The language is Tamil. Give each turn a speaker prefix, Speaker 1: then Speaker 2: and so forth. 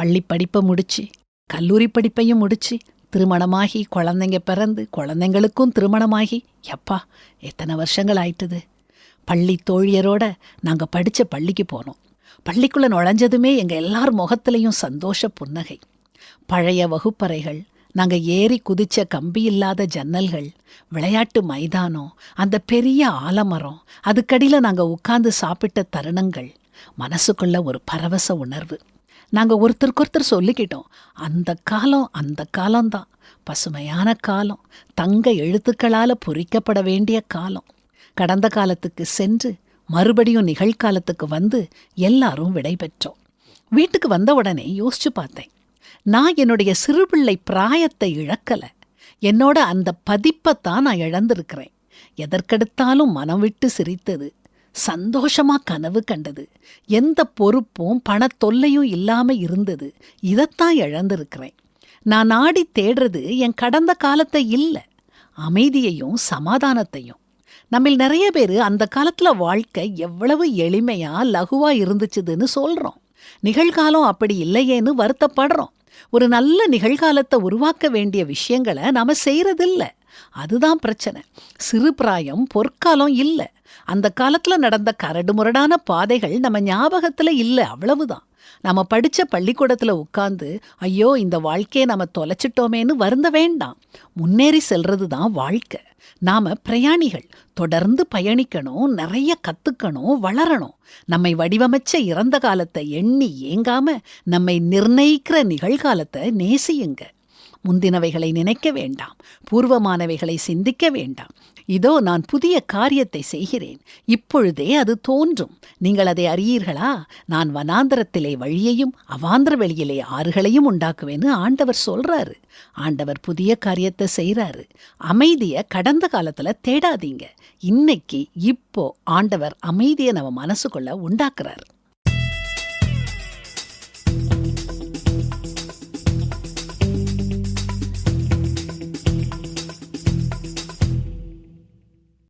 Speaker 1: பள்ளி படிப்பை முடிச்சு, கல்லூரி படிப்பையும் முடிச்சு, திருமணமாகி குழந்தைங்க பிறந்து குழந்தைங்களுக்கும் திருமணமாகி எப்பா எத்தனை வருஷங்கள் ஆயிட்டுது. பள்ளி தோழியரோட நாங்கள் படித்த பள்ளிக்கு போனோம். பள்ளிக்குள்ளே நுழைஞ்சதுமே எங்கள் எல்லார் முகத்துலேயும் சந்தோஷ புன்னகை. பழைய வகுப்பறைகள், நாங்கள் ஏறி குதிச்ச கம்பி இல்லாத ஜன்னல்கள், விளையாட்டு மைதானம், அந்த பெரிய ஆலமரம், அதுக்கடியில் நாங்கள் உட்கார்ந்து சாப்பிட்ட தருணங்கள், மனசுக்குள்ள ஒரு பரவச உணர்வு. நாங்கள் ஒருத்தருக்கொருத்தர் சொல்லிக்கிட்டோம், அந்த காலம்தான் பசுமையான காலம், தங்க எழுத்துக்களால் பொறிக்கப்பட வேண்டிய காலம். கடந்த காலத்துக்கு சென்று மறுபடியும் நிகழ்காலத்துக்கு வந்து எல்லாரும் விடை பெற்றோம். வீட்டுக்கு வந்த உடனே யோசிச்சு பார்த்தேன், நான் என்னுடைய சிறுபிள்ளை பிராயத்தை இழக்கலை, என்னோட அந்த பதிப்பைத்தான் நான் இழந்திருக்கிறேன். எதற்கெடுத்தாலும் மனம் விட்டு சிரித்தது, சந்தோஷமா கனவு கண்டது, எந்த பொறுப்பும் பணத்தொல்லையும் இல்லாம இருந்தது, இதைத்தான் இழந்திருக்கிறேன். நான் நாடி தேடுறது என் கடந்த காலத்தை இல்லை, அமைதியையும் சமாதானத்தையும். நம்மில் நிறைய பேர் அந்த காலத்துல வாழ்க்கை எவ்வளவு எளிமையா லகுவா இருந்துச்சுதுன்னு சொல்றோம். நிகழ்காலம் அப்படி இல்லையேன்னு வருத்தப்படுறோம். ஒரு நல்ல நிகழ்காலத்தை உருவாக்க வேண்டிய விஷயங்களை நாம செய்யறதில்ல. அதுதான் பிரச்சனை. சிறு பிராயம் பொற்காலம் இல்லை. அந்த காலத்துல நடந்த கரடுமுரடான பாதைகள் நம்ம ஞாபகத்துல இல்லை, அவ்வளவுதான். நம்ம படிச்ச பள்ளிக்கூடத்துல உட்கார்ந்து ஐயோ இந்த வாழ்க்கையை நம்ம தொலைச்சிட்டோமேன்னு வருந்த வேண்டாம். முன்னேறி செல்றது தான் வாழ்க்கை. நாம பிரயாணிகள், தொடர்ந்து பயணிக்கணும், நிறைய கத்துக்கணும், வளரணும். நம்மை வடிவமைச்ச இறந்த காலத்தை எண்ணி ஏங்காம நம்மை நிர்ணயிக்கிற நிகழ்காலத்தை நேசியுங்க. முந்தினவைகளை நினைக்க வேண்டாம், பூர்வமானவைகளை சிந்திக்க வேண்டாம். இதோ நான் புதிய காரியத்தை செய்கிறேன், இப்பொழுதே அது தோன்றும், நீங்கள் அதை அறியீர்களா? நான் வனாந்தரத்திலே வழியையும் அவாந்திர வெளியிலே ஆறுகளையும் உண்டாக்குவேன்னு ஆண்டவர் சொல்றாரு. ஆண்டவர் புதிய காரியத்தை செய்யறாரு. அமைதியை கடந்த காலத்துல தேடாதீங்க. இன்னைக்கு இப்போ ஆண்டவர் அமைதியை நம்ம மனசுக்குள்ள உண்டாக்குறாரு.